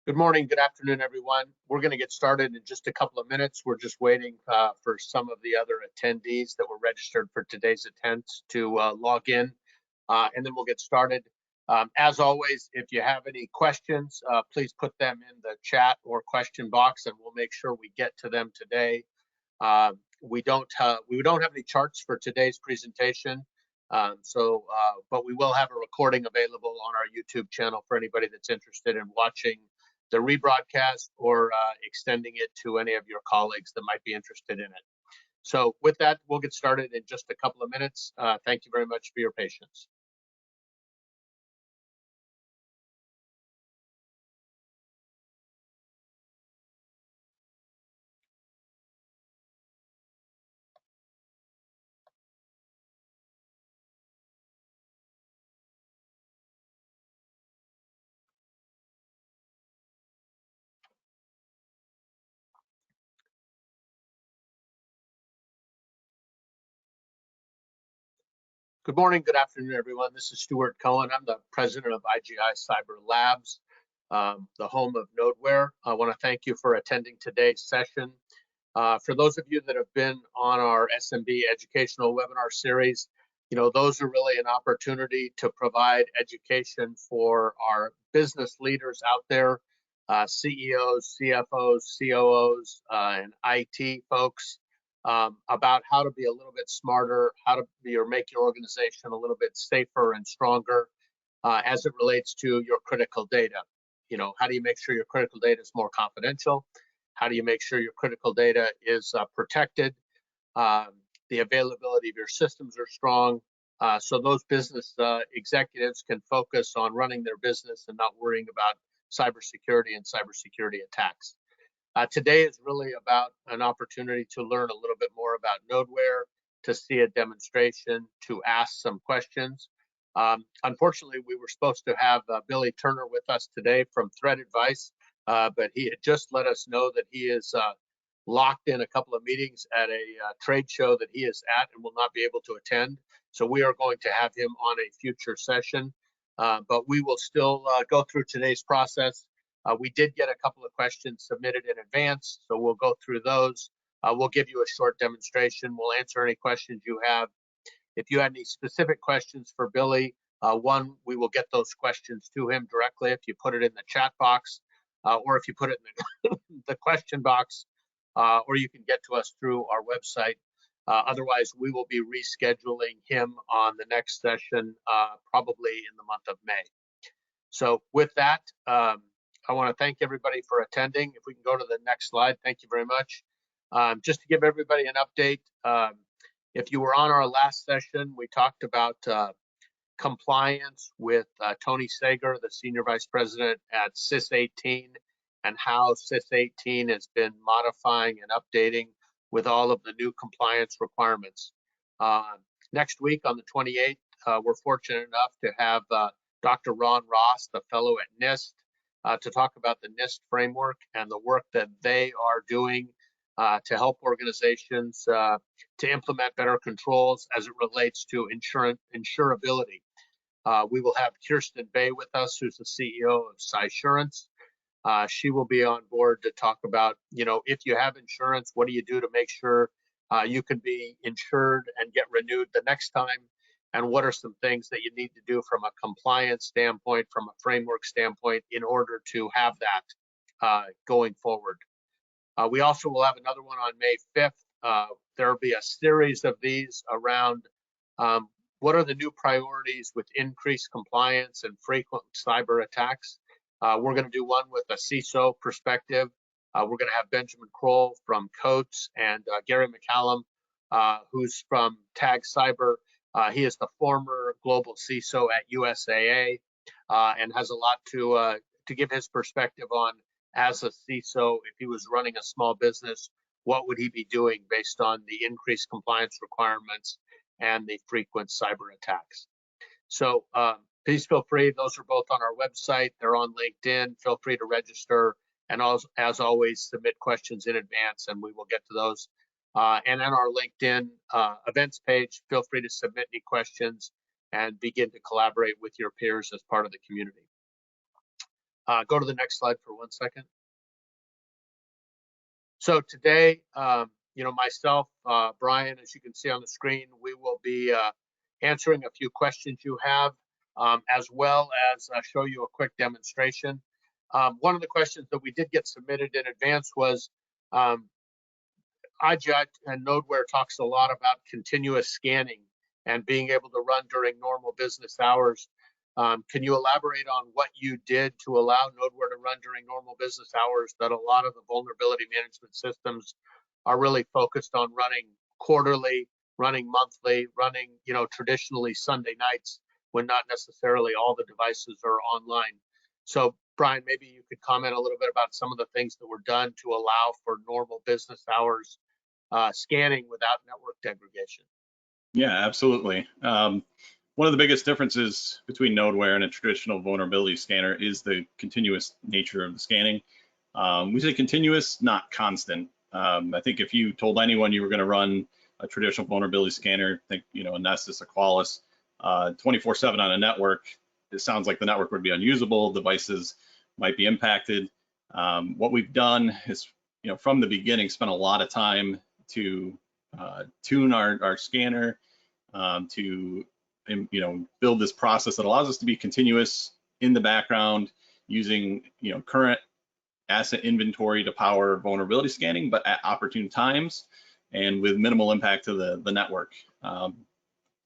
Good morning, good afternoon, everyone. We're going to get started in just a couple of minutes. We're just waiting for some of the other attendees that were registered for today's attempts to log in, and then we'll get started. As always, if you have any questions, please put them in the chat or question box, and we'll make sure we get to them today. We don't have any charts for today's presentation, but we will have a recording available on our YouTube channel for anybody that's interested in watching the rebroadcast or extending it to any of your colleagues that might be interested in it. So with that, we'll get started in just a couple of minutes. Thank you very much for your patience. Good morning, good afternoon, everyone. This is Stuart Cohen. I'm the president of IGI Cyber Labs, the home of Nodeware. I want to thank you for attending today's session. For those of you that have been on our SMB educational webinar series, those are really an opportunity to provide education for our business leaders out there, CEOs, CFOs, COOs, and IT folks, about how to be a little bit smarter, how to be or make your organization a little bit safer and stronger as it relates to your critical data. How do you make sure your critical data is more confidential? How do you make sure your critical data is protected? The availability of your systems are strong, so those business executives can focus on running their business and not worrying about cybersecurity and cybersecurity attacks. Today is really about an opportunity to learn a little bit more about Nodeware, to see a demonstration, to ask some questions. Unfortunately, we were supposed to have Billy Turner with us today from Threat Advice, but he had just let us know that he is locked in a couple of meetings at a trade show that he is at and will not be able to attend. So we are going to have him on a future session, but we will still go through today's process. We did get a couple of questions submitted in advance, so we'll go through those. We'll give you a short demonstration. We'll answer any questions you have. If you have any specific questions for Billy, one, we will get those questions to him directly if you put it in the chat box, or if you put it in the question box, or you can get to us through our website. Otherwise, we will be rescheduling him on the next session, probably in the month of May. So with that, I want to thank everybody for attending. If we can go to the next slide, thank you very much. Just to give everybody an update, if you were on our last session, we talked about compliance with Tony Sager, the Senior Vice President at CIS 18, and how CIS 18 has been modifying and updating with all of the new compliance requirements. Next week on the 28th, we're fortunate enough to have Dr. Ron Ross, the fellow at NIST, to talk about the NIST framework and the work that they are doing to help organizations to implement better controls as it relates to insurability. We will have Kirsten Bay with us, who's the CEO of Cysurance. She will be on board to talk about, if you have insurance, what do you do to make sure you can be insured and get renewed the next time? And what are some things that you need to do from a compliance standpoint, from a framework standpoint, in order to have that going forward. We also will have another one on May 5th. There will be a series of these around what are the new priorities with increased compliance and frequent cyber attacks. We're going to do one with a CISO perspective. We're going to have Benjamin Kroll from Coates and Gary McCallum, who's from TAG Cyber. He is the former global CISO at USAA and has a lot to give his perspective on, as a CISO, if he was running a small business, what would he be doing based on the increased compliance requirements and the frequent cyber attacks. So please feel free. Those are both on our website. They're on LinkedIn. Feel free to register. And as always, submit questions in advance, and we will get to those. And on our LinkedIn events page, feel free to submit any questions and begin to collaborate with your peers as part of the community. Go to the next slide for 1 second. So today, myself, Brian, as you can see on the screen, we will be answering a few questions you have, as well as show you a quick demonstration. One of the questions that we did get submitted in advance was, IGI and Nodeware talks a lot about continuous scanning and being able to run during normal business hours. Can you elaborate on what you did to allow Nodeware to run during normal business hours, that a lot of the vulnerability management systems are really focused on running quarterly, running monthly, running, traditionally Sunday nights when not necessarily all the devices are online? So Brian, maybe you could comment a little bit about some of the things that were done to allow for normal business hours scanning without network degradation. Yeah, absolutely. One of the biggest differences between Nodeware and a traditional vulnerability scanner is the continuous nature of the scanning. We say continuous, not constant. I think if you told anyone you were going to run a traditional vulnerability scanner, think a Nessus, a Qualys, 24/7 on a network, it sounds like the network would be unusable, devices might be impacted. What we've done is, from the beginning, spent a lot of time to tune our scanner, to build this process that allows us to be continuous in the background using current asset inventory to power vulnerability scanning, but at opportune times and with minimal impact to the network.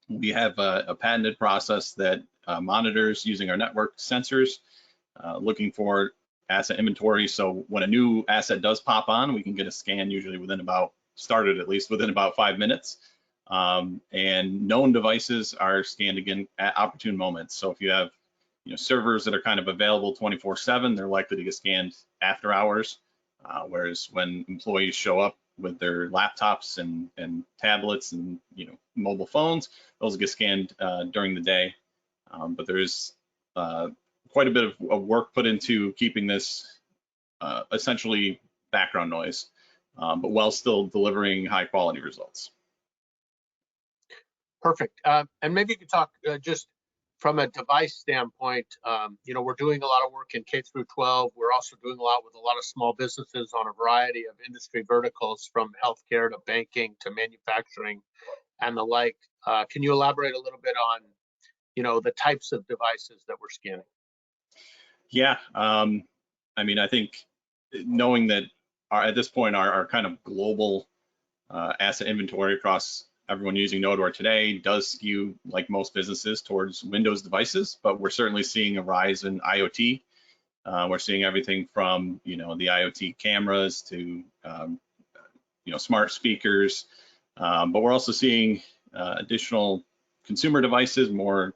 We have a patented process that monitors using our network sensors, looking for asset inventory. So when a new asset does pop on, we can get a scan usually within about 5 minutes. And known devices are scanned again at opportune moments. So if you have servers that are kind of available 24/7, they're likely to get scanned after hours. Whereas when employees show up with their laptops and tablets and mobile phones, those get scanned during the day. But there is quite a bit of work put into keeping this essentially background noise, but while still delivering high quality results. Perfect. And maybe you could talk just from a device standpoint. We're doing a lot of work in K through 12. We're also doing a lot with a lot of small businesses on a variety of industry verticals, from healthcare to banking to manufacturing and the like. Can you elaborate a little bit on, the types of devices that we're scanning? Yeah, I think knowing that at this point our kind of global asset inventory across everyone using Nodeware today does skew, like most businesses, towards Windows devices, but we're certainly seeing a rise in IoT. We're seeing everything from the IoT cameras to smart speakers, but we're also seeing additional consumer devices, more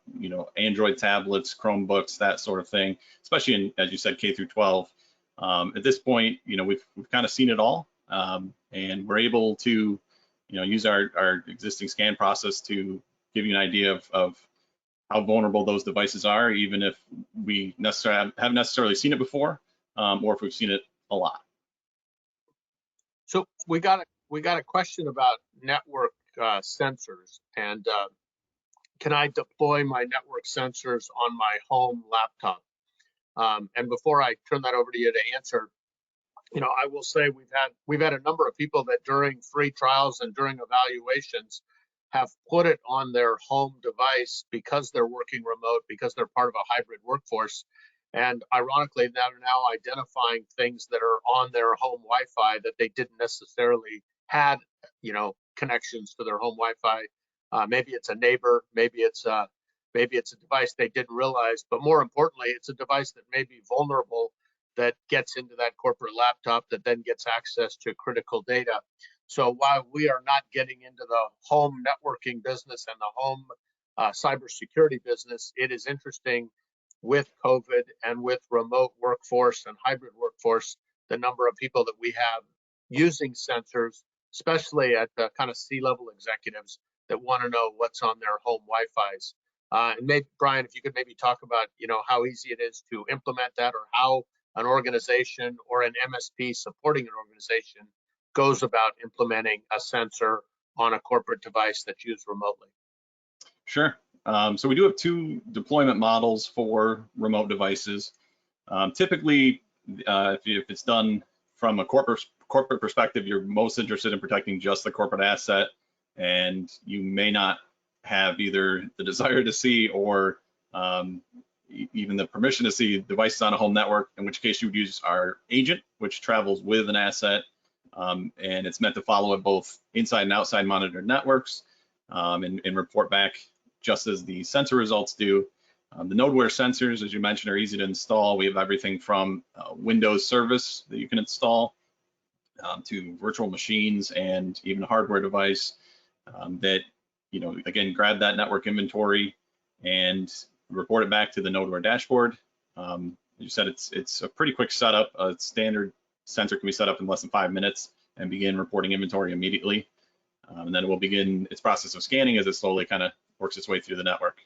Android tablets, Chromebooks, that sort of thing, especially in, as you said, K through 12. At this point, we've kind of seen it all, and we're able to use our existing scan process to give you an idea of how vulnerable those devices are, even if we haven't necessarily seen it before, or if we've seen it a lot. So we got a question about network sensors, and can I deploy my network sensors on my home laptop? And before I turn that over to you to answer, I will say we've had a number of people that during free trials and during evaluations have put it on their home device because they're working remote, because they're part of a hybrid workforce. And ironically, they're now identifying things that are on their home Wi-Fi that they didn't necessarily had, connections to their home Wi-Fi. Maybe it's a neighbor, maybe it's a device they didn't realize, but more importantly, it's a device that may be vulnerable, that gets into that corporate laptop, that then gets access to critical data. So while we are not getting into the home networking business and the home cybersecurity business, it is interesting with COVID and with remote workforce and hybrid workforce, the number of people that we have using sensors, especially at the kind of C-level executives that want to know what's on their home Wi-Fis. And maybe, Brian, if you could maybe talk about, how easy it is to implement that, or how an organization or an MSP supporting an organization goes about implementing a sensor on a corporate device that's used remotely. Sure. So we do have two deployment models for remote devices. Typically, if it's done from a corporate perspective, you're most interested in protecting just the corporate asset, and you may not have either the desire to see or even the permission to see devices on a home network, in which case you would use our agent, which travels with an asset, and it's meant to follow it both inside and outside monitored networks, and report back just as the sensor results do. The Nodeware sensors, as you mentioned, are easy to install. We have everything from Windows service that you can install to virtual machines and even a hardware device that, again, grab that network inventory and report it back to the Nodeware dashboard. As you said, it's a pretty quick setup. A standard sensor can be set up in less than 5 minutes and begin reporting inventory immediately. And then it will begin its process of scanning as it slowly kind of works its way through the network.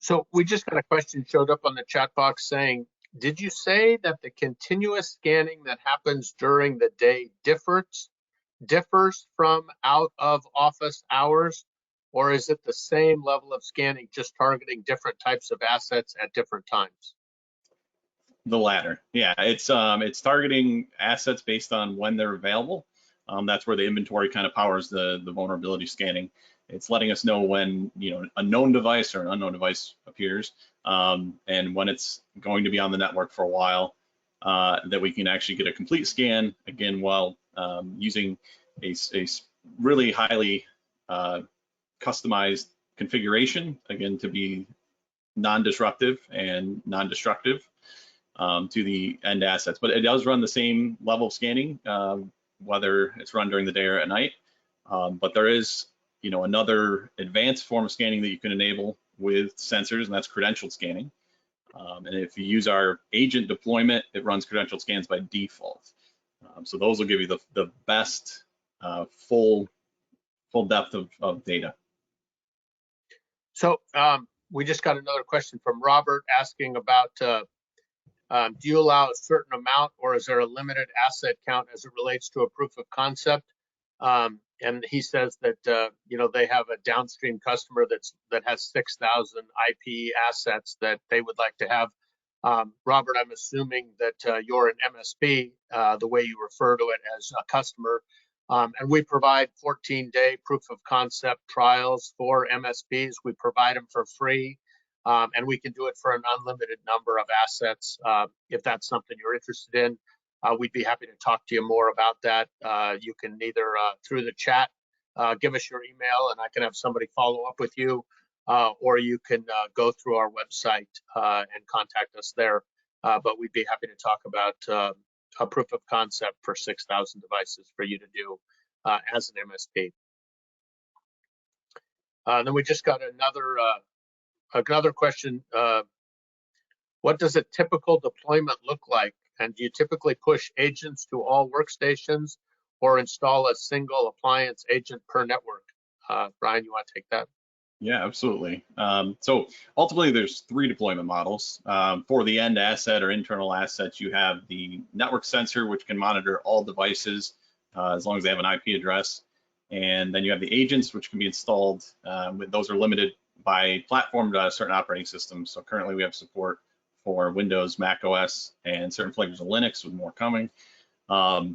So we just got a question showed up on the chat box saying, did you say that the continuous scanning that happens during the day differs from out of office hours, or is it the same level of scanning, just targeting different types of assets at different times? The latter, yeah. It's targeting assets based on when they're available. That's where the inventory kind of powers the vulnerability scanning. It's letting us know when a known device or an unknown device appears, and when it's going to be on the network for a while, that we can actually get a complete scan, again, while using a really highly customized configuration, again, to be non-disruptive and non-destructive to the end assets. But it does run the same level of scanning, whether it's run during the day or at night. But there is another advanced form of scanning that you can enable with sensors, and that's credentialed scanning. And if you use our agent deployment, it runs credentialed scans by default. So those will give you the best full depth of data. So we just got another question from Robert asking about, do you allow a certain amount, or is there a limited asset count as it relates to a proof of concept? And he says that they have a downstream customer that has 6,000 IP assets that they would like to have. Robert, I'm assuming that you're an MSP, the way you refer to it as a customer, and we provide 14-day proof of concept trials for MSPs. We provide them for free, and we can do it for an unlimited number of assets. If that's something you're interested in, we'd be happy to talk to you more about that. You can either through the chat, give us your email and I can have somebody follow up with you, or you can go through our website and contact us there. But we'd be happy to talk about a proof of concept for 6,000 devices for you to do as an MSP. Then we just got another question. What does a typical deployment look like? And do you typically push agents to all workstations or install a single appliance agent per network? Brian, you want to take that? Yeah, absolutely. So ultimately, there's 3 deployment models. For the end asset or internal assets, you have the network sensor, which can monitor all devices as long as they have an IP address. And then you have the agents, which can be installed. Those are limited by platform to certain operating systems. So currently, we have support for Windows, Mac OS, and certain flavors of Linux, with more coming. A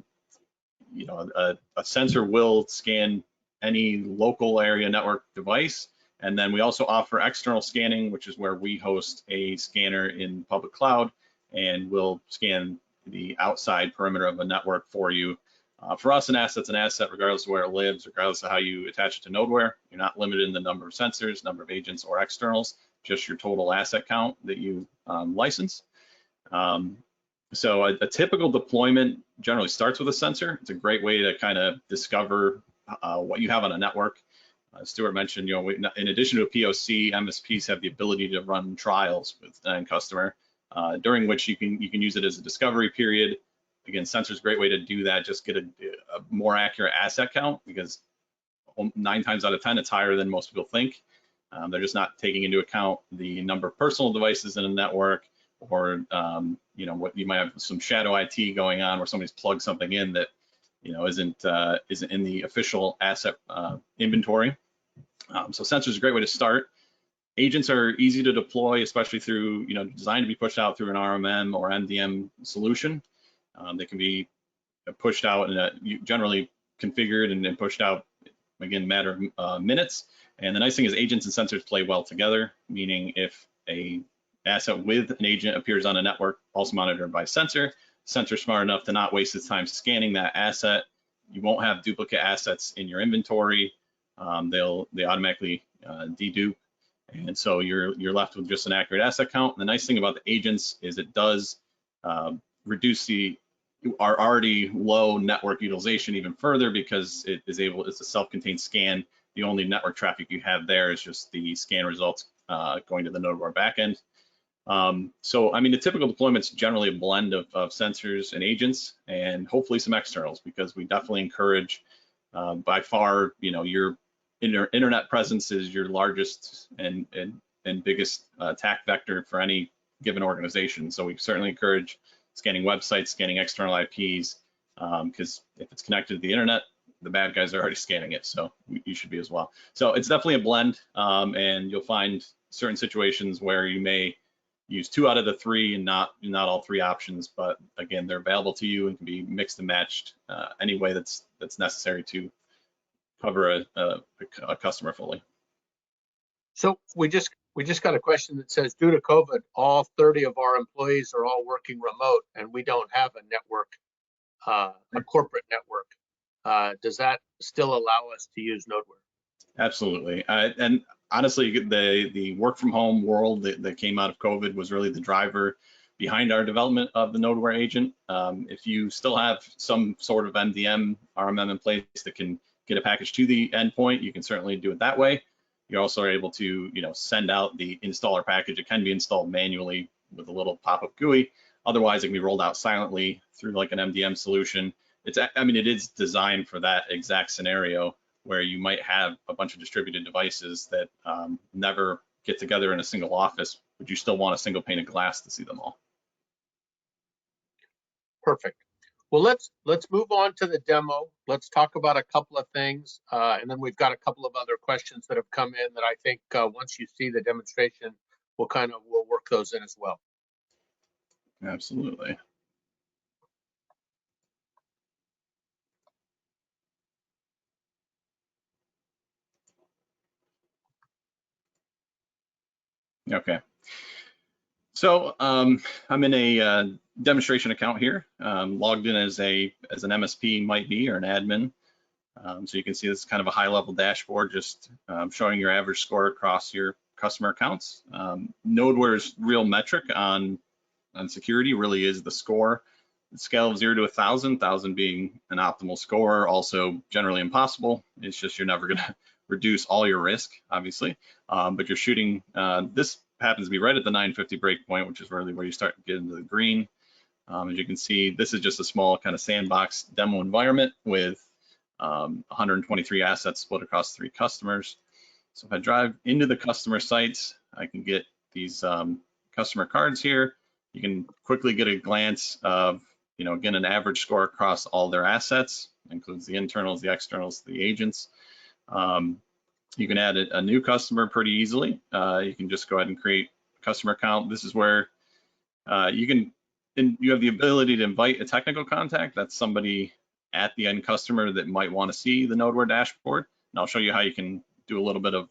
sensor will scan any local area network device. And then we also offer external scanning, which is where we host a scanner in public cloud and will scan the outside perimeter of a network for you. For us, an asset's an asset regardless of where it lives, regardless of how you attach it to Nodeware. You're not limited in the number of sensors, number of agents, or externals, just your total asset count that you license. So a typical deployment generally starts with a sensor. It's a great way to kind of discover what you have on a network. Stuart mentioned, in addition to a POC, MSPs have the ability to run trials with the end customer, during which you can use it as a discovery period. Again, sensor is a great way to do that. Just get a more accurate asset count, because 9 times out of 10, it's higher than most people think. They're just not taking into account the number of personal devices in a network, or what you might have some shadow IT going on where somebody's plugged something in that isn't in the official asset inventory. So sensor is a great way to start. Agents are easy to deploy, especially through, designed to be pushed out through an RMM or MDM solution. They can be pushed out and generally configured and pushed out, again, matter of minutes. And the nice thing is agents and sensors play well together, meaning if a asset with an agent appears on a network also monitored by sensor smart enough to not waste its time scanning that asset. You won't have duplicate assets in your inventory. They automatically dedupe. And so you're left with just an accurate asset count. And the nice thing about the agents is it does reduce our already low network utilization even further, because it's a self-contained scan. The only network traffic you have there is just the scan results going to the Nodeware backend. So, I mean, the typical deployment's generally a blend of sensors and agents, and hopefully some externals, because we definitely encourage, by far, your internet presence is your largest and biggest attack vector for any given organization. So we certainly encourage scanning websites, scanning external IPs, because if it's connected to the internet, the bad guys are already scanning it. So you should be as well. So it's definitely a blend, and you'll find certain situations where you may use 2 out of the 3 and not all 3 options. But again, they're available to you and can be mixed and matched any way that's necessary to cover a customer fully. So we just got a question that says, due to COVID, all 30 of our employees are all working remote, and we don't have a network, a corporate network. Does that still allow us to use Nodeware? Absolutely. And honestly, the work from home world that came out of COVID was really the driver behind our development of the Nodeware agent. If you still have some sort of MDM, RMM in place that can get a package to the endpoint, you can certainly do it that way. You're also able to, send out the installer package. It can be installed manually with a little pop-up GUI. Otherwise, it can be rolled out silently through like an MDM solution. It is designed for that exact scenario where you might have a bunch of distributed devices that never get together in a single office, but you still want a single pane of glass to see them all. Perfect. Well, let's move on to the demo. Let's talk about a couple of things, and then we've got a couple of other questions that have come in that I think once you see the demonstration, we'll work those in as well. Absolutely. Okay. So I'm in a demonstration account here, logged in as an MSP might be, or an admin. So you can see this is kind of a high-level dashboard, just showing your average score across your customer accounts. Nodeware's real metric on security really is the score. The scale of 0 to 1,000, 1,000 being an optimal score, also generally impossible. It's just you're never going to reduce all your risk, obviously, but you're shooting. This happens to be right at the 950 breakpoint, which is really where you start to get into the green. As you can see, this is just a small kind of sandbox demo environment with 123 assets split across 3 customers. So if I drive into the customer sites, I can get these customer cards here. You can quickly get a glance of, again, an average score across all their assets, includes the internals, the externals, the agents. You can add a new customer pretty easily. You can just go ahead and create a customer account. This is where you have the ability to invite a technical contact. That's somebody at the end customer that might want to see the Nodeware dashboard. And I'll show you how you can do a little bit of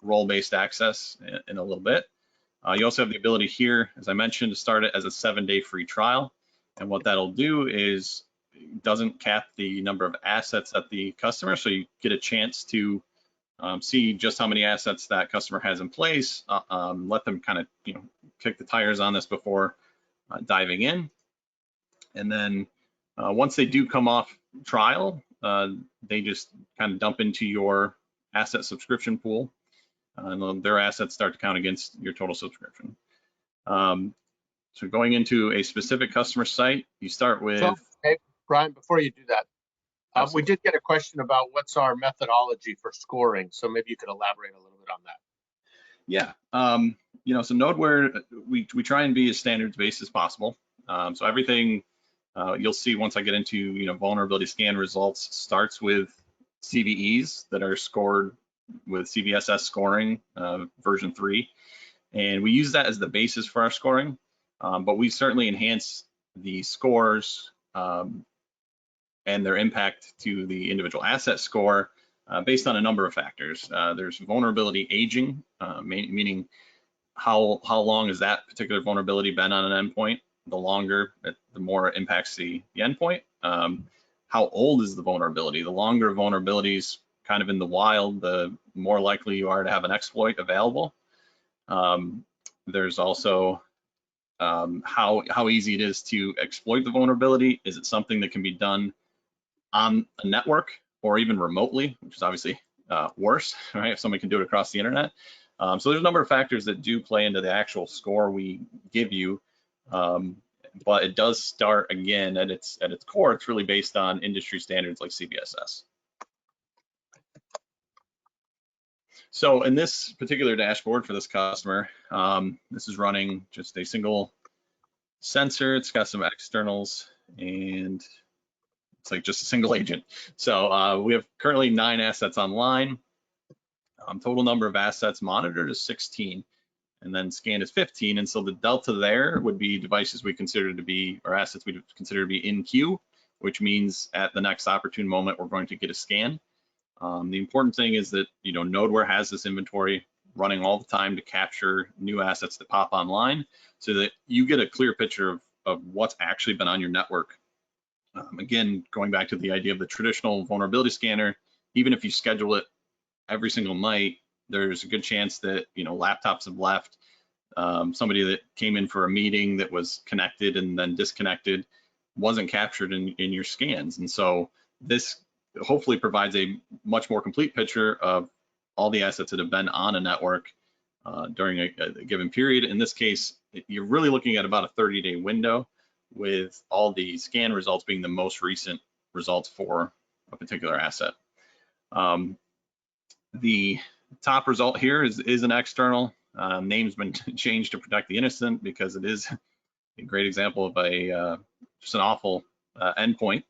role-based access in a little bit. You also have the ability here, as I mentioned, to start it as a 7-day free trial. And what that'll do is it doesn't cap the number of assets at the customer, so you get a chance to see just how many assets that customer has in place, let them kind of kick the tires on this before diving in. And then once they do come off trial, they just kind of dump into your asset subscription pool, and their assets start to count against your total subscription. So going into a specific customer site, you start with. So, hey, Brian, before you do that, we did get a question about what's our methodology for scoring. So maybe you could elaborate a little bit on that. Yeah, so Nodeware, we try and be as standards-based as possible. So everything you'll see once I get into vulnerability scan results starts with CVEs that are scored with CVSS scoring version 3, and we use that as the basis for our scoring. But we certainly enhance the scores and their impact to the individual asset score based on a number of factors. There's vulnerability aging, meaning how long has that particular vulnerability been on an endpoint? The longer, the more it impacts the endpoint. How old is the vulnerability? The longer vulnerabilities kind of in the wild, the more likely you are to have an exploit available. There's also how easy it is to exploit the vulnerability. Is it something that can be done on a network or even remotely, which is obviously worse, right? If somebody can do it across the internet. So there's a number of factors that do play into the actual score we give you, but it does start again at its core. It's really based on industry standards like CVSS. So in this particular dashboard for this customer, this is running just a single sensor. It's got some externals and it's like just a single agent. So we have currently 9 assets online. Total number of assets monitored is 16, and then scanned is 15. And so the delta there would be devices we consider to be, or assets we consider to be in queue, which means at the next opportune moment, we're going to get a scan. The important thing is that, you know, Nodeware has this inventory running all the time to capture new assets that pop online so that you get a clear picture of what's actually been on your network. Again, going back to the idea of the traditional vulnerability scanner, even if you schedule it every single night, there's a good chance that, you know, laptops have left. Somebody that came in for a meeting that was connected and then disconnected wasn't captured in your scans. And so this hopefully provides a much more complete picture of all the assets that have been on a network during a given period. In this case, you're really looking at about a 30-day window, with all the scan results being the most recent results for a particular asset. The top result here is an external. Name's been changed to protect the innocent because it is a great example of just an awful endpoint.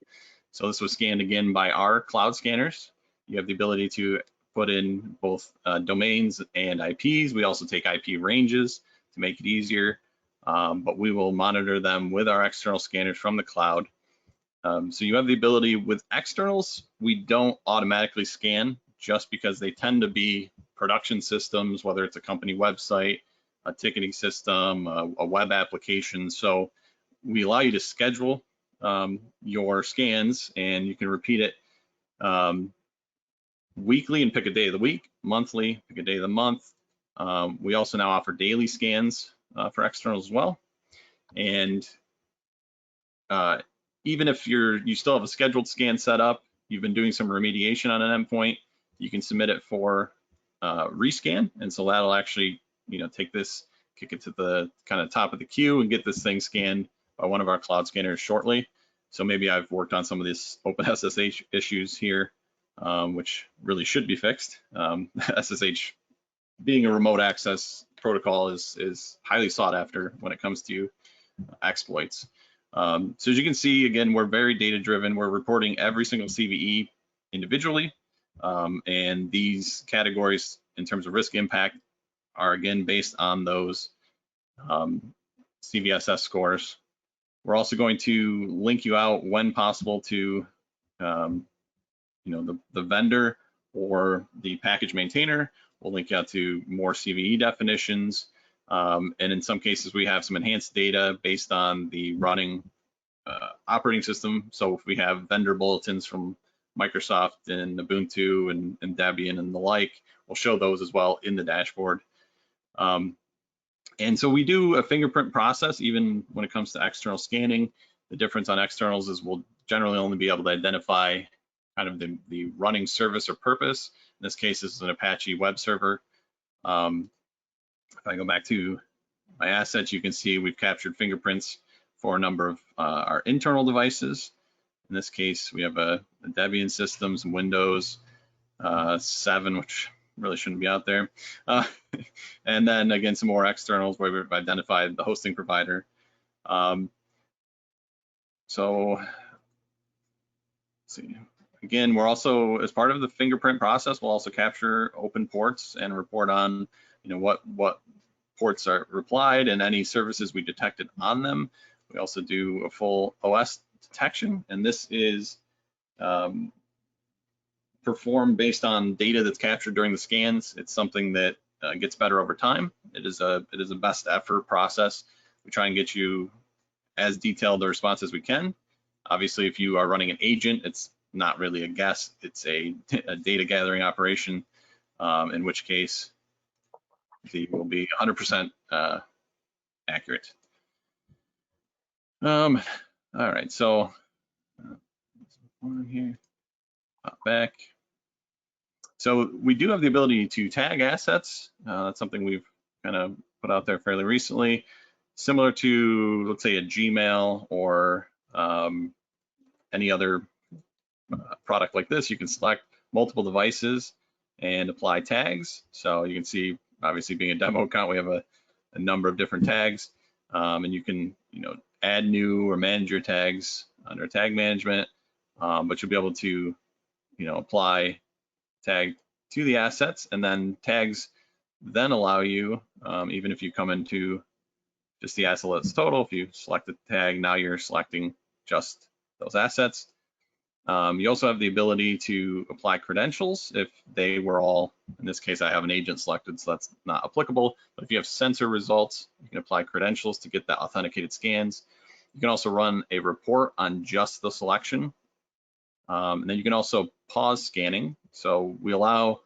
So this was scanned again by our cloud scanners. You have the ability to put in both domains and IPs. We also take IP ranges to make it easier, but we will monitor them with our external scanners from the cloud. So you have the ability with externals. We don't automatically scan just because they tend to be production systems, whether it's a company website, a ticketing system, a web application. So we allow you to schedule your scans, and you can repeat it weekly and pick a day of the week, monthly, pick a day of the month. We also now offer daily scans for externals as well. And even if you still have a scheduled scan set up, you've been doing some remediation on an endpoint, you can submit it for rescan. And so that'll actually, you know, take this, kick it to the kind of top of the queue and get this thing scanned by one of our cloud scanners shortly. So maybe I've worked on some of these OpenSSH issues here, which really should be fixed. SSH being a remote access protocol is highly sought after when it comes to exploits. So as you can see, again, we're very data driven. We're reporting every single CVE individually. And these categories in terms of risk impact are again based on those CVSS scores. We're also going to link you out when possible to you know, the vendor or the package maintainer. We'll link you out to more CVE definitions. And in some cases, we have some enhanced data based on the running operating system. So if we have vendor bulletins from Microsoft and Ubuntu and Debian and the like, we'll show those as well in the dashboard. And so we do a fingerprint process even when it comes to external scanning. The difference on externals is we'll generally only be able to identify kind of the running service or purpose. In this case, this is an Apache web server. If I go back to my assets, you can see we've captured fingerprints for a number of our internal devices. In this case, we have a Debian system, some Windows 7, which really shouldn't be out there. And then again, some more externals where we've identified the hosting provider. So let's see, Again, we're also, as part of the fingerprint process, we'll also capture open ports and report on, what ports are replied and any services we detected on them. We also do a full OS detection, and this is performed based on data that's captured during the scans. It's something that gets better over time. It is a best effort process. We try and get you as detailed a response as we can. Obviously, if you are running an agent, it's not really a guess, it's a data gathering operation, in which case it will be 100% accurate. All right, so here, pop back. So we do have the ability to tag assets. That's something we've kind of put out there fairly recently, similar to, let's say, a Gmail or any other product like this. You can select multiple devices and apply tags. So you can see, obviously, being a demo account, we have a number of different tags, and you can, add new or manage your tags under tag management, but you'll be able to, apply tag to the assets, and then tags then allow you, even if you come into just the asset list total, if you select the tag, now you're selecting just those assets. You also have the ability to apply credentials if they were all, in this case, I have an agent selected, so that's not applicable. But if you have sensor results, you can apply credentials to get the authenticated scans. You can also run a report on just the selection. And then you can also pause scanning. So we allow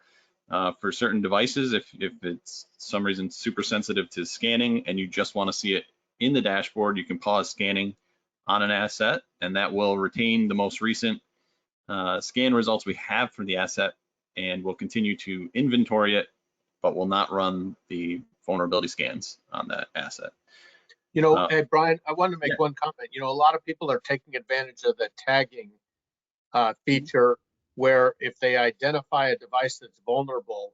for certain devices, if it's some reason super sensitive to scanning and you just want to see it in the dashboard, you can pause scanning on an asset, and that will retain the most recent scan results we have for the asset, and we'll continue to inventory it, but will not run the vulnerability scans on that asset. Hey, Brian, I wanted to make one comment. A lot of people are taking advantage of the tagging feature, where if they identify a device that's vulnerable,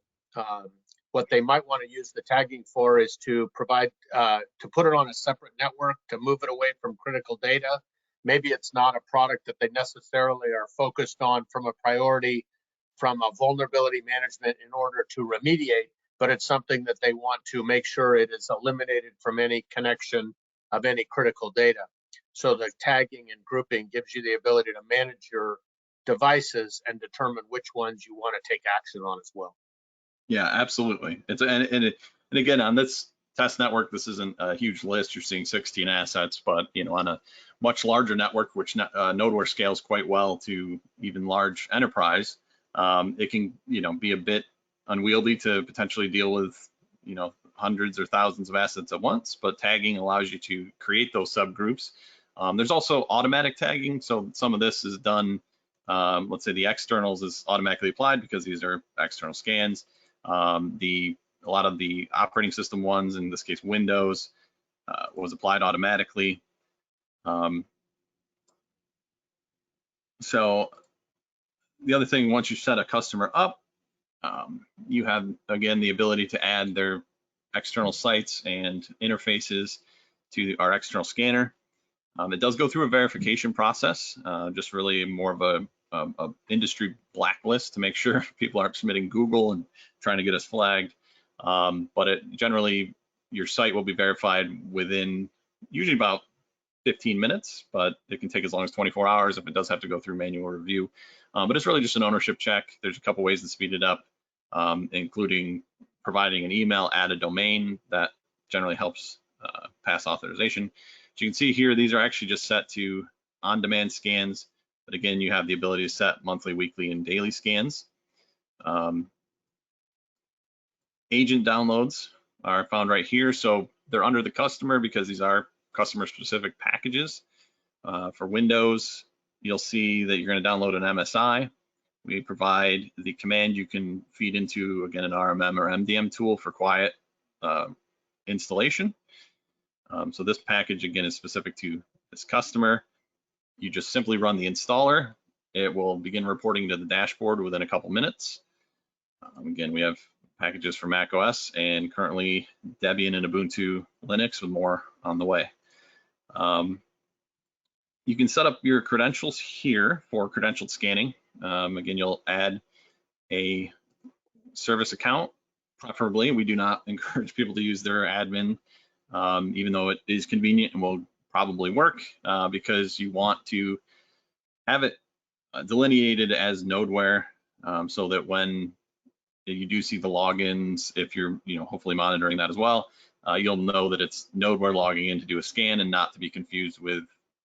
what they might want to use the tagging for is to provide, to put it on a separate network, to move it away from critical data. Maybe it's not a product that they necessarily are focused on from a priority, from a vulnerability management in order to remediate, but it's something that they want to make sure it is eliminated from any connection of any critical data. So the tagging and grouping gives you the ability to manage your devices and determine which ones you want to take action on as well. Yeah, absolutely. And again, on this test network, this isn't a huge list. You're seeing 16 assets, but on a much larger network, which Nodeware scales quite well to even large enterprise, it can be a bit unwieldy to potentially deal with hundreds or thousands of assets at once. But tagging allows you to create those subgroups. There's also automatic tagging, so some of this is done. Let's say the externals is automatically applied because these are external scans. A lot of the operating system ones, in this case Windows, was applied automatically. So the other thing, once you set a customer up, you have, again, the ability to add their external sites and interfaces to our external scanner. It does go through a verification process, just really more of a industry blacklist to make sure people aren't submitting Google and trying to get us flagged. But generally, your site will be verified within usually about 15 minutes, but it can take as long as 24 hours if it does have to go through manual review. But it's really just an ownership check. There's a couple ways to speed it up, including providing an email, add a domain that generally helps pass authorization. As you can see here, these are actually just set to on-demand scans, but again, you have the ability to set monthly, weekly, and daily scans. Agent downloads are found right here. So they're under the customer because these are customer-specific packages. For Windows, you'll see that you're going to download an MSI. We provide the command you can feed into, again, an RMM or MDM tool for quiet installation. So this package, again, is specific to this customer. You just simply run the installer. It will begin reporting to the dashboard within a couple minutes. Again, we have packages for Mac OS and currently Debian and Ubuntu Linux, with more on the way. You can set up your credentials here for credentialed scanning. Again, you'll add a service account, preferably. We do not encourage people to use their admin, even though it is convenient and will probably work, because you want to have it delineated as Nodeware, so that when you do see the logins, if you're hopefully monitoring that as well, you'll know that it's Nodeware logging in to do a scan and not to be confused with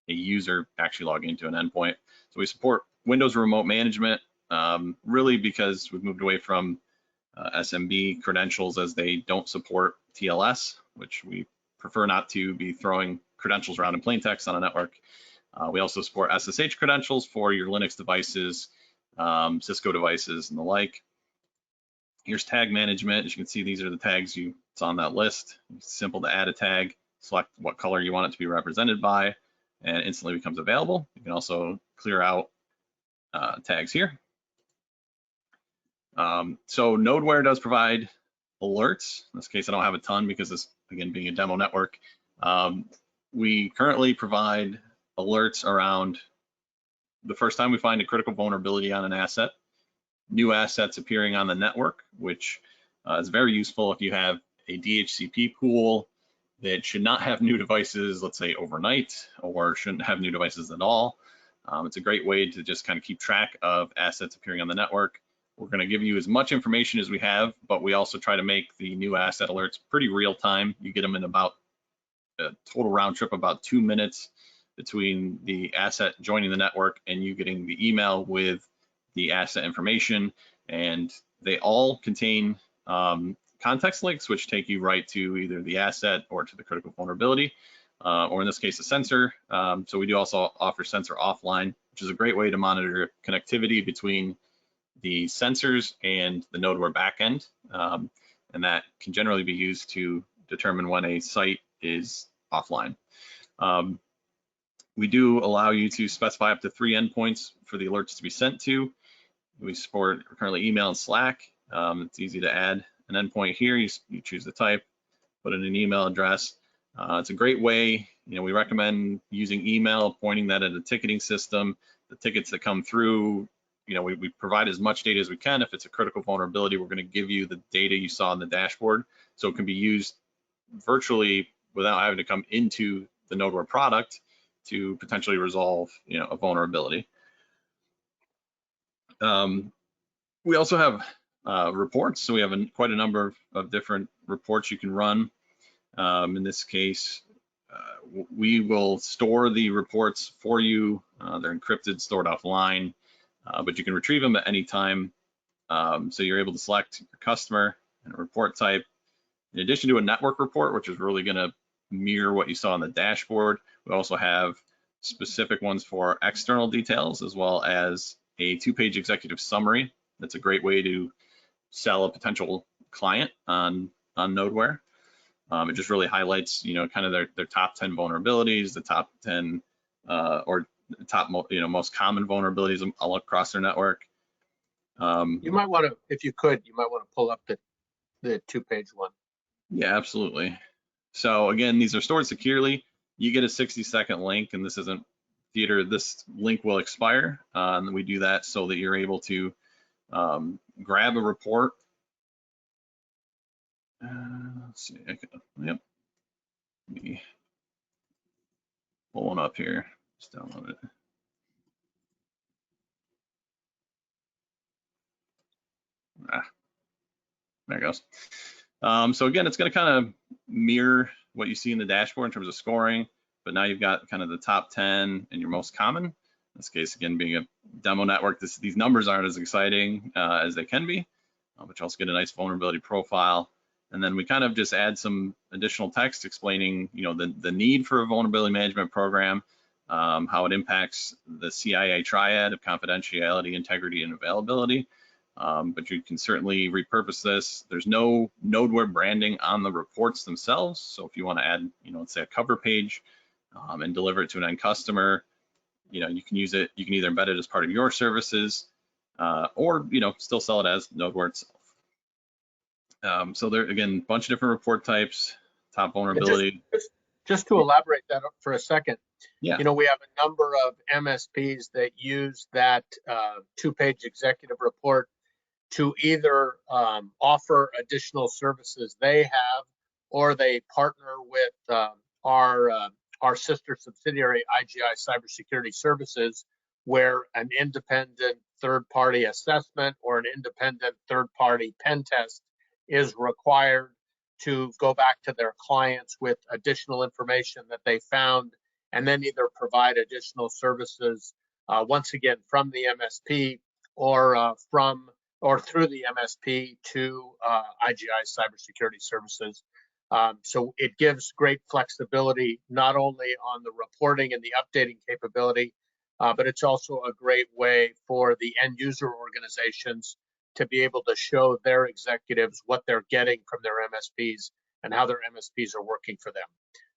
a user actually logging into an endpoint. So we support Windows remote management, really because we've moved away from SMB credentials, as they don't support TLS, which we prefer not to be throwing credentials around in plain text on a network. We also support SSH credentials for your Linux devices, Cisco devices, and the like. Here's tag management. As you can see, these are the tags it's on that list. It's simple to add a tag, select what color you want it to be represented by, and it instantly becomes available. You can also clear out tags here. So Nodeware does provide alerts. In this case, I don't have a ton because this, again, being a demo network. We currently provide alerts around the first time we find a critical vulnerability on an asset, new assets appearing on the network, which is very useful if you have a DHCP pool that should not have new devices, let's say overnight, or shouldn't have new devices at all. It's a great way to just kind of keep track of assets appearing on the network. We're going to give you as much information as we have, but we also try to make the new asset alerts pretty real time. You get them in about a total round trip, about 2 minutes between the asset joining the network and you getting the email with the asset information. And they all contain context links, which take you right to either the asset or to the critical vulnerability, or in this case, a sensor. So we do also offer sensor offline, which is a great way to monitor connectivity between the sensors and the Nodeware backend, and that can generally be used to determine when a site is offline. We do allow you to specify up to 3 endpoints for the alerts to be sent to. We support currently email and Slack. It's easy to add an endpoint here. You choose the type, put in an email address. It's a great way. We recommend using email, pointing that at a ticketing system. The tickets that come through, we provide as much data as we can. If it's a critical vulnerability, we're going to give you the data you saw in the dashboard, so it can be used virtually without having to come into the Nodeware product to potentially resolve, a vulnerability. We also have reports, so we have quite a number of different reports you can run. In this case, we will store the reports for you. They're encrypted, stored offline, but you can retrieve them at any time. So you're able to select your customer and a report type. In addition to a network report, which is really going to mirror what you saw on the dashboard, we also have specific ones for external details, as well as a 2-page executive summary. That's a great way to sell a potential client on Nodeware. It just really highlights, kind of their top 10 vulnerabilities, the top 10 or top, most common vulnerabilities all across their network. You might want to, if you could, you might want to pull up the 2-page one. Yeah, absolutely. So again, these are stored securely. You get a 60-second link, and this isn't theater. This link will expire, and we do that so that you're able to grab a report. Let's see. Yep. Let me pull one up here. Just download it. There it goes. So again, it's going to kind of mirror what you see in the dashboard in terms of scoring, but now you've got kind of the top 10 and your most common. In this case, again, being a demo network, these numbers aren't as exciting as they can be, but you also get a nice vulnerability profile. And then we kind of just add some additional text explaining, the need for a vulnerability management program, how it impacts the CIA triad of confidentiality, integrity, and availability. But you can certainly repurpose this. There's no Nodeware branding on the reports themselves. So if you want to add, let's say a cover page and deliver it to an end customer, you can use it. You can either embed it as part of your services or, still sell it as Nodeware itself. So there, again, a bunch of different report types, top vulnerability. Just to elaborate that for a second. Yeah. We have a number of MSPs that use that two-page executive report to either offer additional services they have, or they partner with our sister subsidiary, IGI Cybersecurity Services, where an independent third-party assessment or an independent third-party pen test is required to go back to their clients with additional information that they found, and then either provide additional services, once again, from the MSP or through the MSP to IGI Cybersecurity Services. So it gives great flexibility, not only on the reporting and the updating capability, but it's also a great way for the end user organizations to be able to show their executives what they're getting from their MSPs and how their MSPs are working for them.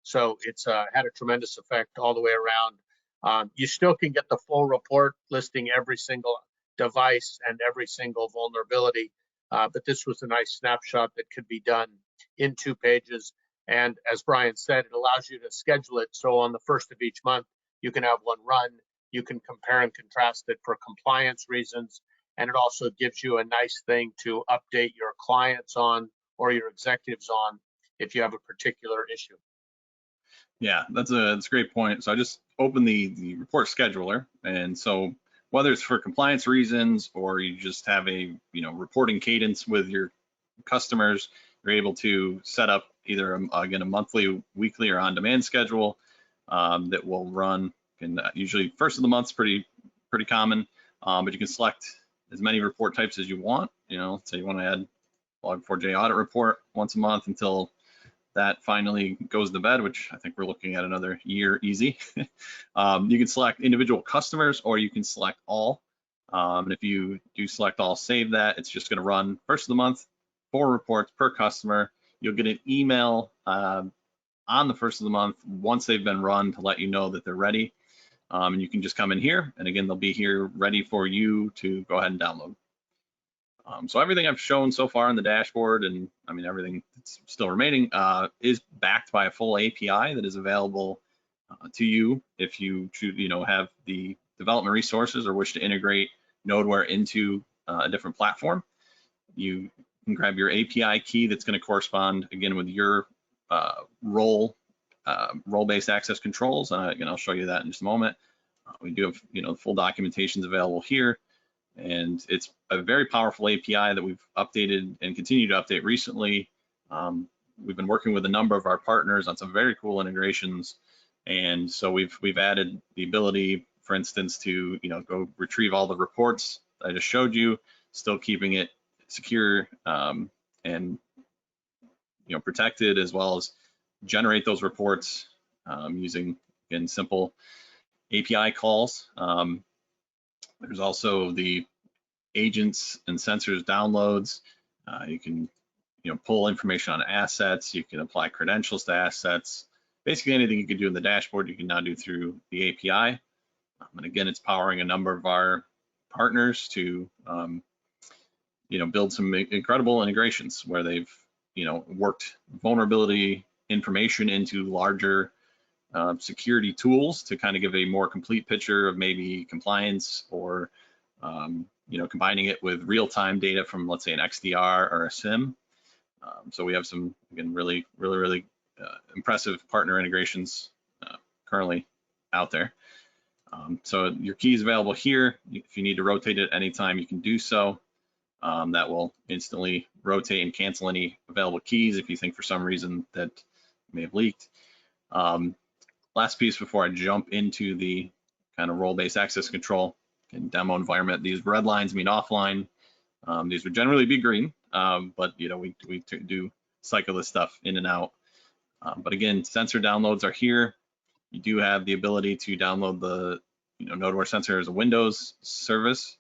So it's had a tremendous effect all the way around. You still can get the full report listing every single device and every single vulnerability, but this was a nice snapshot that could be done in 2 pages. And as Brian said, it allows you to schedule it. So on the first of each month, you can have one run. You can compare and contrast it for compliance reasons. And it also gives you a nice thing to update your clients on or your executives on if you have a particular issue. Yeah, that's a great point. So I just opened the report scheduler, and so whether it's for compliance reasons or you just have a reporting cadence with your customers, you're able to set up either again a monthly, weekly, or on-demand schedule that will run. And usually first of the month's pretty common, but you can select as many report types as you want. Say you want to add Log4j audit report once a month until that finally goes to bed, which I think we're looking at another year easy. You can select individual customers, or you can select all. And if you do select all, save that. It's just going to run first of the month, 4 reports per customer. You'll get an email on the first of the month once they've been run to let you know that they're ready. And you can just come in here, and again, they'll be here ready for you to go ahead and download. So everything I've shown so far in the dashboard, and I mean everything that's still remaining, is backed by a full API that is available to you if you have the development resources or wish to integrate Nodeware into a different platform. You can grab your API key that's going to correspond again with your role-based access controls, and I'll show you that in just a moment. We do have the full documentation is available here. And it's a very powerful API that we've updated and continue to update recently. We've been working with a number of our partners on some very cool integrations, and so we've added the ability, for instance, to go retrieve all the reports I just showed you, still keeping it secure and protected, as well as generate those reports using again simple API calls. There's also the agents and sensors downloads. You can pull information on assets. You can apply credentials to assets. Basically anything you could do in the dashboard, you can now do through the API. And again, it's powering a number of our partners to build some incredible integrations where they've worked vulnerability information into larger security tools to kind of give a more complete picture of maybe compliance, or combining it with real-time data from, let's say, an XDR or a SIM. So we have some, again, really impressive partner integrations currently out there. So your key is available here. If you need to rotate it anytime, you can do so. That will instantly rotate and cancel any available keys if you think for some reason that may have leaked. Last piece before I jump into the kind of role-based access control and demo environment, these red lines mean offline. These would generally be green, but we do cycle this stuff in and out. But again, sensor downloads are here. You do have the ability to download the Nodeware sensor as a Windows service.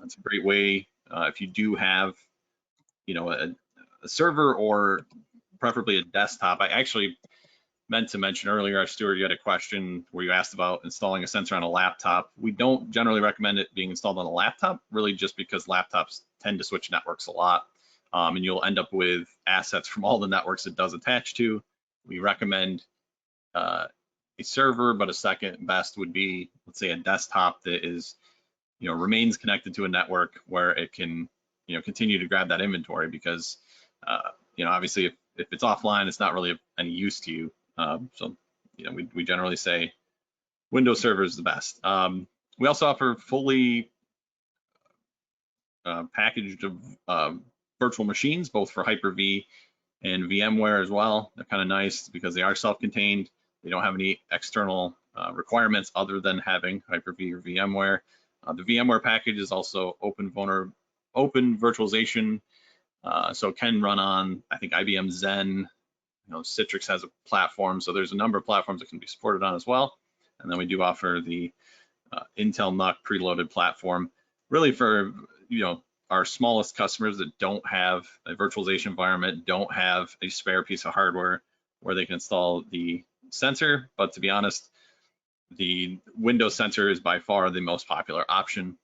It's a great way if you do have a server, or preferably a desktop. I actually meant to mention earlier, Stuart, you had a question where you asked about installing a sensor on a laptop. We don't generally recommend it being installed on a laptop, really just because laptops tend to switch networks a lot, and you'll end up with assets from all the networks it does attach to. We recommend a server, but a second best would be, let's say, a desktop that is, remains connected to a network where it can, continue to grab that inventory because, obviously if it's offline, it's not really of any use to you. So, we generally say Windows Server is the best. We also offer fully packaged virtual machines, both for Hyper-V and VMware as well. They're kind of nice because they are self-contained. They don't have any external requirements other than having Hyper-V or VMware. The VMware package is also open virtualization, so it can run on, I think, IBM Zen. Citrix has a platform, so there's a number of platforms that can be supported on as well. And then we do offer the Intel NUC preloaded platform, really for our smallest customers that don't have a virtualization environment, don't have a spare piece of hardware where they can install the sensor. But to be honest, the Windows sensor is by far the most popular option.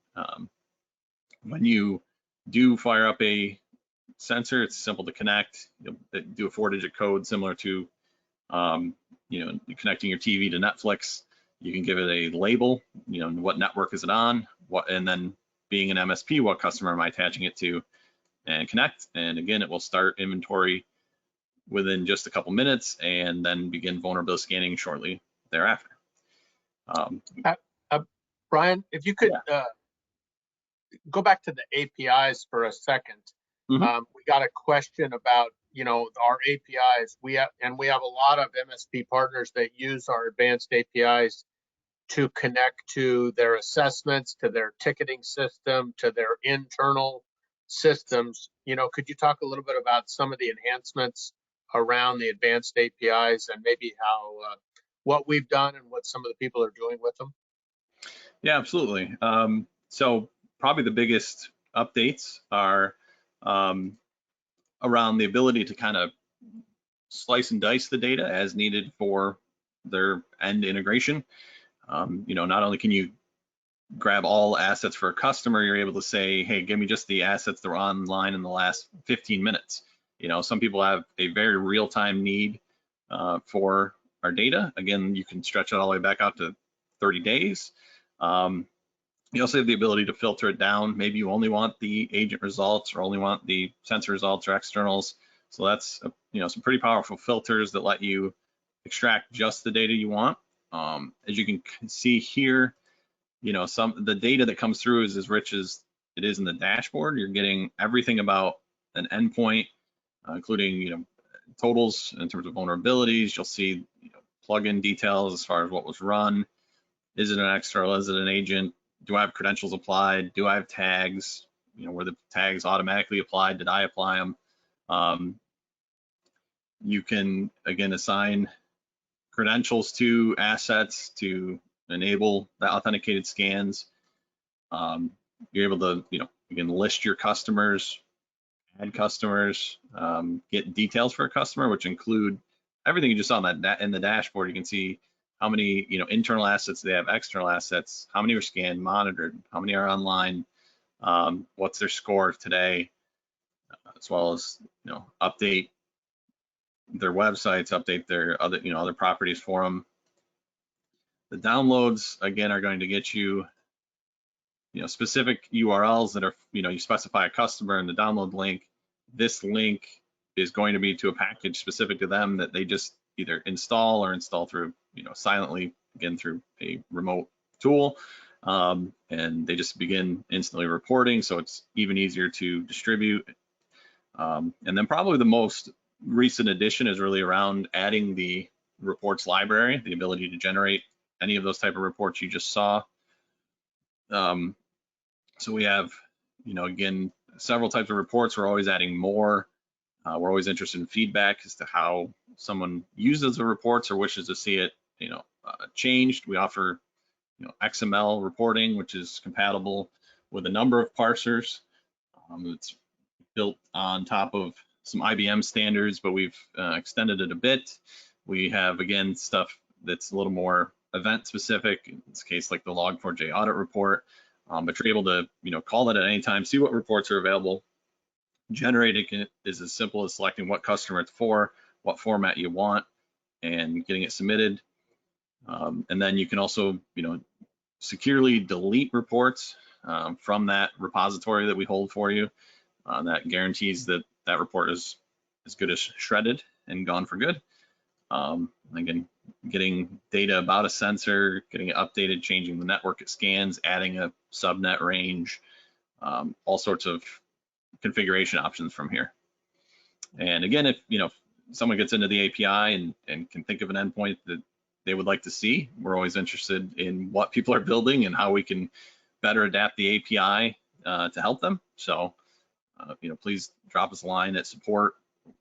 When you do fire up a sensor, it's simple to connect. You'll do a 4-digit code similar to connecting your TV to Netflix. You can give it a label, what network is it on, and then being an MSP, what customer am I attaching it to, and connect. And again, it will start inventory within just a couple minutes and then begin vulnerability scanning shortly thereafter. Brian, if you could go back to the APIs for a second. Mm-hmm. We got a question about, our APIs. We have a lot of MSP partners that use our advanced APIs to connect to their assessments, to their ticketing system, to their internal systems. Could you talk a little bit about some of the enhancements around the advanced APIs and maybe how what we've done and what some of the people are doing with them? Yeah, absolutely. So probably the biggest updates are around the ability to kind of slice and dice the data as needed for their end integration. Not only can you grab all assets for a customer, you're able to say, hey, give me just the assets that were online in the last 15 minutes. Some people have a very real-time need for our data. Again, you can stretch it all the way back out to 30 days. You also have the ability to filter it down. Maybe you only want the agent results or only want the sensor results or externals. So that's some pretty powerful filters that let you extract just the data you want. As you can see here, the data that comes through is as rich as it is in the dashboard. You're getting everything about an endpoint, including totals in terms of vulnerabilities. You'll see plugin details as far as what was run. Is it an external? Is it an agent? Do I have credentials applied? Do I have tags? Were the tags automatically applied? Did I apply them? You can, again, assign credentials to assets to enable the authenticated scans. You're able to, again, list your customers, add customers, get details for a customer, which include everything you just saw in the dashboard. You can see how many internal assets they have, external assets, how many were scanned, monitored, how many are online, what's their score today, as well as update their websites, update their other properties for them. The downloads, again, are going to get you specific URLs that are you specify a customer in the download link. This link is going to be to a package specific to them that they just either install or install through silently, again through a remote tool, and they just begin instantly reporting, so it's even easier to distribute. And then probably the most recent addition is really around adding the reports library, the ability to generate any of those type of reports you just saw. So we have again, several types of reports. We're always adding more. We're always interested in feedback as to how someone uses the reports or wishes to see it, changed. We offer, XML reporting, which is compatible with a number of parsers. It's built on top of some IBM standards, but we've extended it a bit. We have, again, stuff that's a little more event specific. In this case, like the Log4j audit report. But you're able to, call it at any time, see what reports are available. Generating it is as simple as selecting what customer it's for, what format you want, and getting it submitted. And then you can also, securely delete reports from that repository that we hold for you. That guarantees that that report is as good as shredded and gone for good. Again, getting data about a sensor, getting it updated, changing the network it scans, adding a subnet range, all sorts of configuration options from here. And again, if someone gets into the API and can think of an endpoint that they would like to see, we're always interested in what people are building and how we can better adapt the API to help them. So, please drop us a line at support.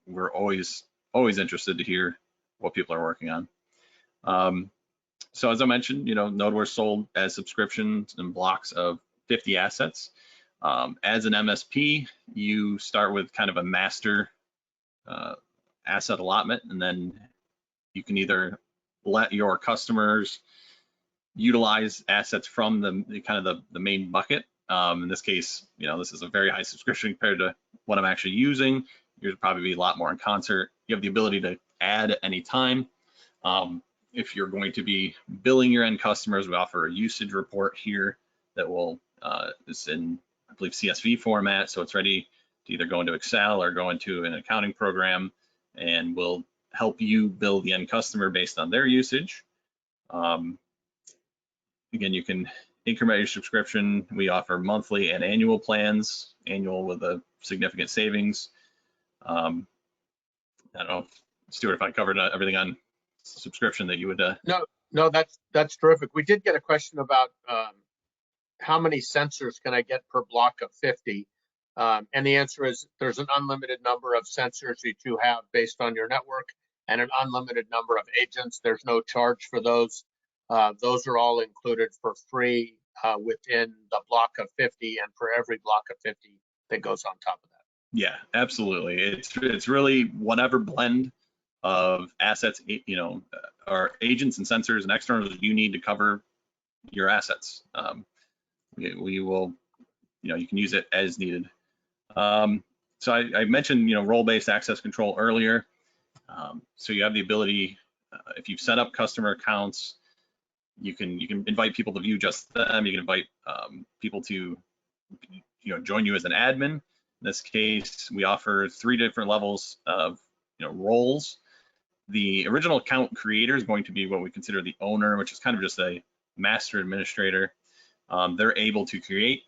We're always interested to hear what people are working on. So as I mentioned, Nodeware sold as subscriptions and blocks of 50 assets. As an MSP, you start with kind of a master asset allotment, and then you can either let your customers utilize assets from the main bucket. In this case, this is a very high subscription compared to what I'm actually using. Yours would probably be a lot more in concert. You have the ability to add at any time. If you're going to be billing your end customers, we offer a usage report here that will is in, I believe, CSV format, so it's ready to either go into Excel or go into an accounting program, and will help you bill the end customer based on their usage. Again, you can increment your subscription. We offer monthly and annual plans, annual with a significant savings. I don't know, Stuart, if I covered everything on subscription that you would. No, that's terrific. We did get a question about how many sensors can I get per block of 50? And the answer is there's an unlimited number of sensors that you have based on your network, and an unlimited number of agents. There's no charge for those. Those are all included for free within the block of 50, and for every block of 50 that goes on top of that. Yeah, absolutely. It's really whatever blend of assets, or agents and sensors and externals you need to cover your assets. We will, you can use it as needed. So I mentioned, role-based access control earlier. So you have the ability, if you've set up customer accounts, you can invite people to view just them. You can invite people to, join you as an admin. In this case, we offer 3 different levels of, roles. The original account creator is going to be what we consider the owner, which is kind of just a master administrator. They're able to create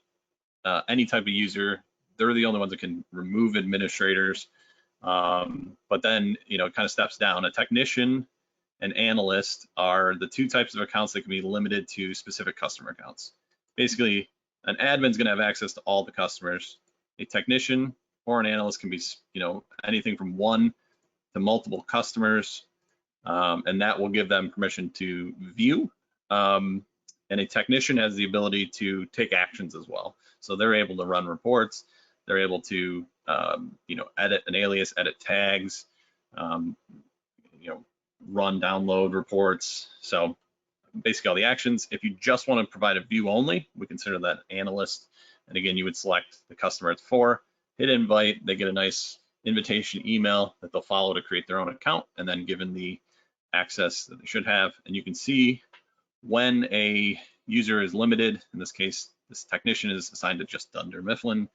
any type of user. They're the only ones that can remove administrators. But then, it kind of steps down. A technician and analyst are the 2 types of accounts that can be limited to specific customer accounts. Basically, an admin's going to have access to all the customers. A technician or an analyst can be, anything from 1 to multiple customers, and that will give them permission to view. And a technician has the ability to take actions as well. So they're able to run reports. They're able to, edit an alias, edit tags, run download reports. So basically all the actions. If you just want to provide a view only, we consider that analyst. And again, you would select the customer it's for, hit invite, they get a nice invitation email that they'll follow to create their own account, and then given the access that they should have. And you can see when a user is limited. In this case, this technician is assigned to just Dunder Mifflin,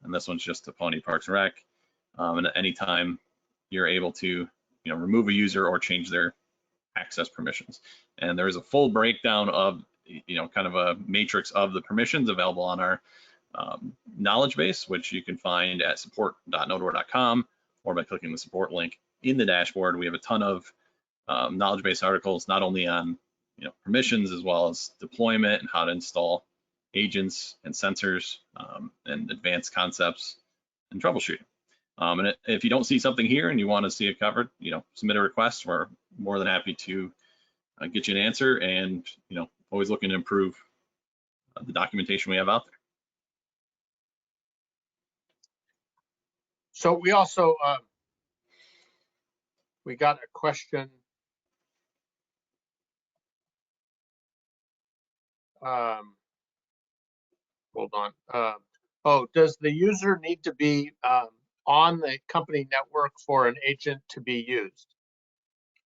and this one's just to Pawnee Parks and Rec. And at any time, you're able to remove a user or change their access permissions. And there is a full breakdown of kind of a matrix of the permissions available on our knowledge base, which you can find at support.nodeware.com, or by clicking the support link in the dashboard. We have a ton of knowledge base articles, not only on permissions, as well as deployment and how to install agents and sensors, and advanced concepts and troubleshooting. And if you don't see something here and you want to see it covered, submit a request. We're more than happy to get you an answer, and always looking to improve the documentation we have out there. So we also we got a question. Hold on. Oh, does the user need to be on the company network for an agent to be used,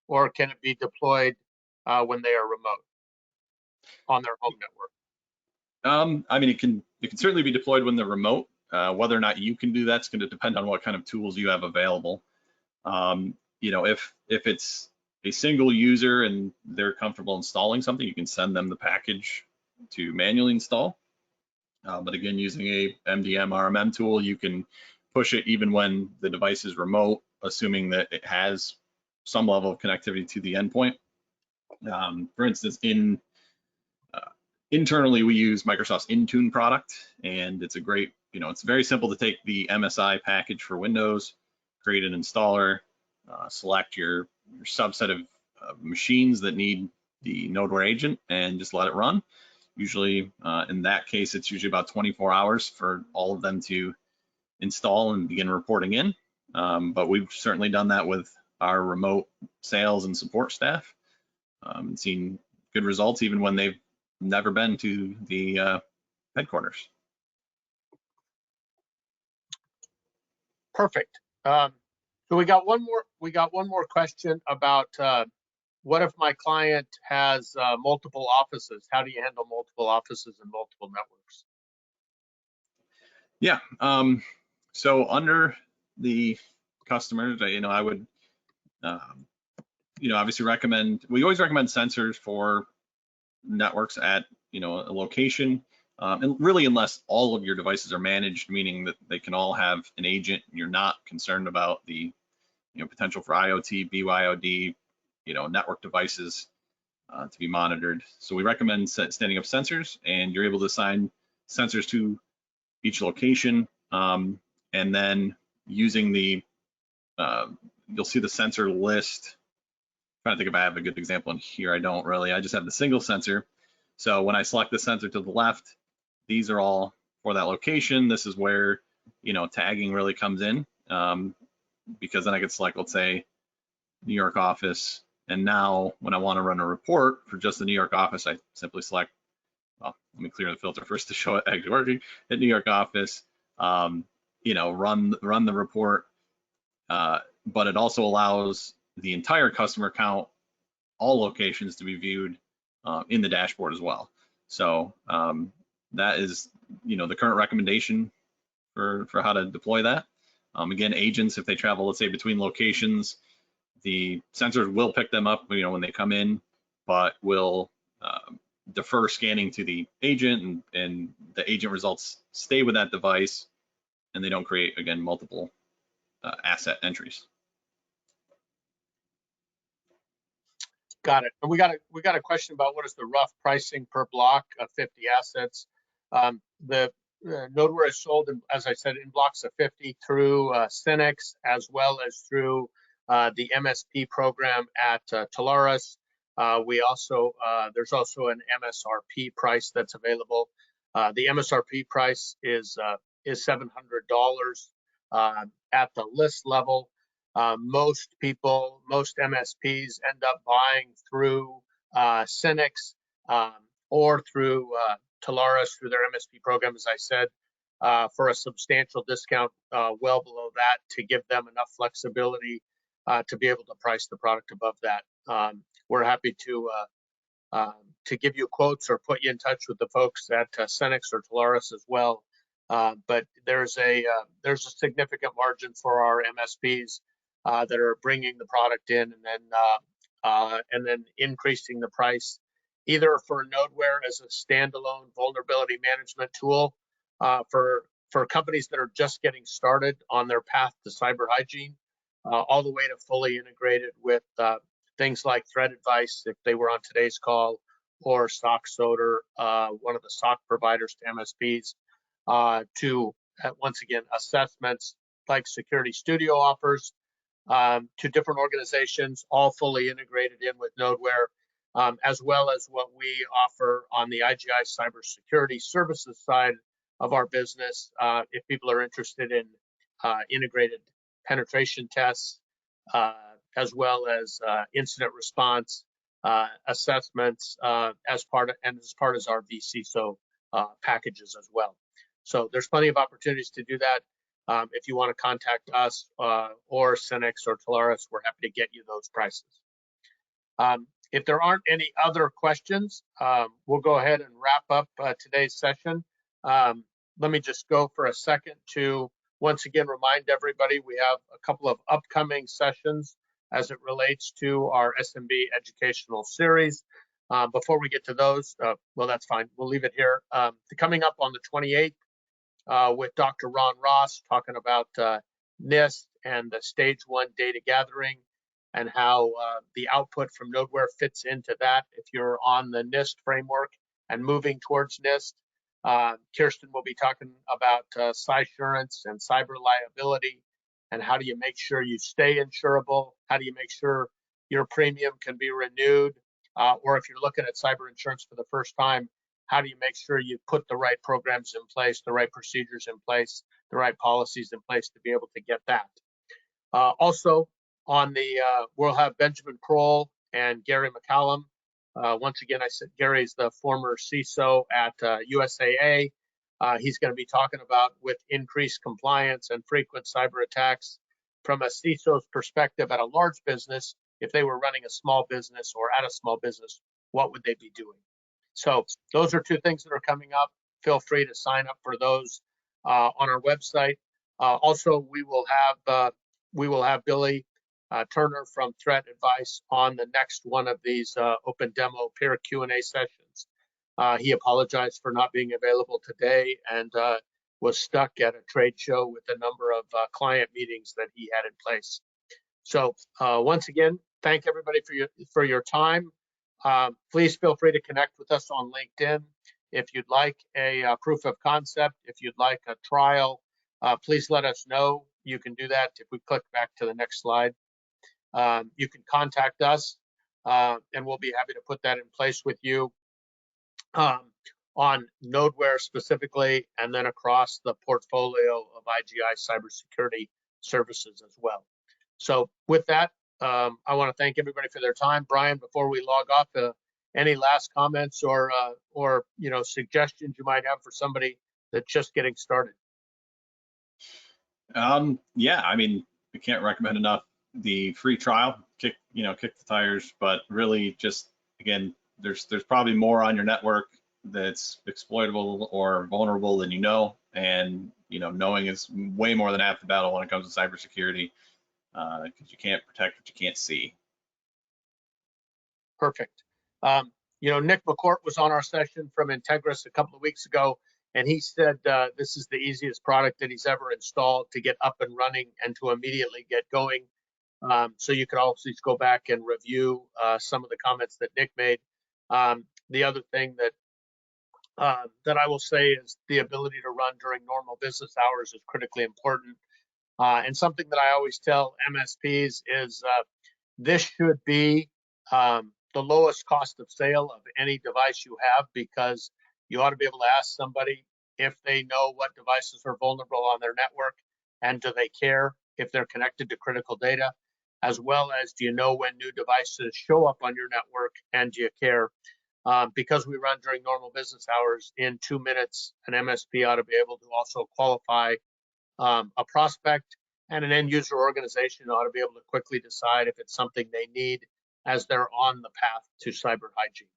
or can it be deployed when they are remote on their home network? I mean, it can certainly be deployed when they're remote. Whether or not you can do that's going to depend on what kind of tools you have available. You know, if it's a single user and they're comfortable installing something, you can send them the package to manually install. But again, using a MDM RMM tool, you can push it even when the device is remote, assuming that it has some level of connectivity to the endpoint. For instance, internally, we use Microsoft's Intune product, and it's a great, you know, it's very simple to take the MSI package for Windows, create an installer, select your subset of machines that need the Nodeware agent, and just let it run. Usually, in that case, it's usually about 24 hours for all of them to install and begin reporting in. But we've certainly done that with our remote sales and support staff, and seen good results even when they've never been to the headquarters. Perfect. So we got one more question about what if my client has multiple offices? How do you handle multiple offices and multiple networks? Yeah. So under the customers, you know, I would, you know, obviously we always recommend sensors for networks at, you know, a location, and really unless all of your devices are managed, meaning that they can all have an agent and you're not concerned about the, you know, potential for IoT, BYOD, you know, network devices to be monitored. So we recommend standing up sensors, and you're able to assign sensors to each location, and then using the, you'll see the sensor list. I'm trying to think if I have a good example in here. I don't really. I just have the single sensor. So when I select the sensor to the left, these are all for that location. This is where, you know, tagging really comes in, because then I could select, let's say, New York office. And now when I want to run a report for just the New York office, I simply select, well, let me clear the filter first to show it actually working, at New York office, you know, run the report. But it also allows the entire customer count, all locations, to be viewed in the dashboard as well. So that is, you know, the current recommendation for how to deploy that. Again, agents, if they travel, let's say, between locations, the sensors will pick them up, you know, when they come in, but will defer scanning to the agent, and the agent results stay with that device, and they don't create, again, multiple asset entries. Got it. And we got a question about what is the rough pricing per block of 50 assets. The Nodeware is sold, as I said, in blocks of 50 through Cinex, as well as through the MSP program at Telarus. We also there's also an MSRP price that's available. The MSRP price is $700 at the list level. Most MSPs end up buying through Cinex or through Telarus through their MSP program, as I said, for a substantial discount, well below that, to give them enough flexibility to be able to price the product above that. We're happy to give you quotes or put you in touch with the folks at Cinex or Telarus as well. But there's a significant margin for our MSPs that are bringing the product in and then increasing the price, either for Nodeware as a standalone vulnerability management tool for companies that are just getting started on their path to cyber hygiene, all the way to fully integrated with things like Threat Advice, if they were on today's call, or SOC-Soder, one of the SOC providers to MSPs, to once again assessments like Security Studio offers to different organizations, all fully integrated in with Nodeware, as well as what we offer on the IGI cybersecurity services side of our business. If people are interested in integrated penetration tests, as well as incident response assessments, as part of our vCISO packages as well. So there's plenty of opportunities to do that. If you want to contact us or Cinex or Telarus, we're happy to get you those prices. If there aren't any other questions, we'll go ahead and wrap up today's session. Let me just go for a second to once again remind everybody we have a couple of upcoming sessions as it relates to our SMB educational series. Before we get to those, well, that's fine. We'll leave it here. Coming up on the 28th with Dr. Ron Ross talking about NIST and the stage 1 data gathering and how the output from Nodeware fits into that. If you're on the NIST framework and moving towards NIST, Kirsten will be talking about cysurance and cyber liability, and how do you make sure you stay insurable? How do you make sure your premium can be renewed? Or if you're looking at cyber insurance for the first time, how do you make sure you put the right programs in place, the right procedures in place, the right policies in place to be able to get that? Also, on the we'll have Benjamin Kroll and Gary McCallum. Once again, I said Gary's the former CISO at USAA. He's going to be talking about with increased compliance and frequent cyber attacks from a CISO's perspective at a large business. If they were running a small business or at a small business, what would they be doing? So those are two things that are coming up. Feel free to sign up for those on our website. Also, we will have Billy Turner from Threat Advice on the next one of these open demo peer Q&A sessions. He apologized for not being available today and was stuck at a trade show with a number of client meetings that he had in place. So once again, thank everybody for your time. Please feel free to connect with us on LinkedIn. If you'd like a proof of concept, if you'd like a trial, please let us know. You can do that if we click back to the next slide. You can contact us and we'll be happy to put that in place with you on Nodeware specifically, and then across the portfolio of IGI cybersecurity services as well. So with that, I want to thank everybody for their time. Brian, before we log off, any last comments or suggestions you might have for somebody that's just getting started? Yeah, I mean, I can't recommend enough the free trial. Kick the tires, but really just, again, there's probably more on your network that's exploitable or vulnerable than you know, and knowing is way more than half the battle when it comes to cybersecurity, because you can't protect what you can't see. Perfect. Nick McCourt was on our session from Integris a couple of weeks ago, and he said this is the easiest product that he's ever installed to get up and running and to immediately get going. So you could also go back and review some of the comments that Nick made. The other thing that I will say is the ability to run during normal business hours is critically important. And something that I always tell MSPs is this should be the lowest cost of sale of any device you have, because you ought to be able to ask somebody if they know what devices are vulnerable on their network, and do they care if they're connected to critical data, as well as do you know when new devices show up on your network, and do you care? Because we run during normal business hours, in 2 minutes, an MSP ought to be able to also qualify a prospect, and an end user organization ought to be able to quickly decide if it's something they need as they're on the path to cyber hygiene.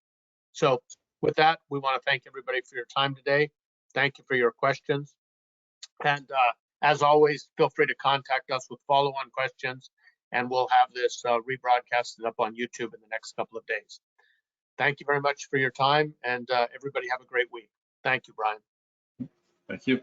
So with that, we want to thank everybody for your time today. Thank you for your questions. And as always, feel free to contact us with follow-on questions, and we'll have this rebroadcasted up on YouTube in the next couple of days. Thank you very much for your time, and everybody have a great week. Thank you, Brian. Thank you.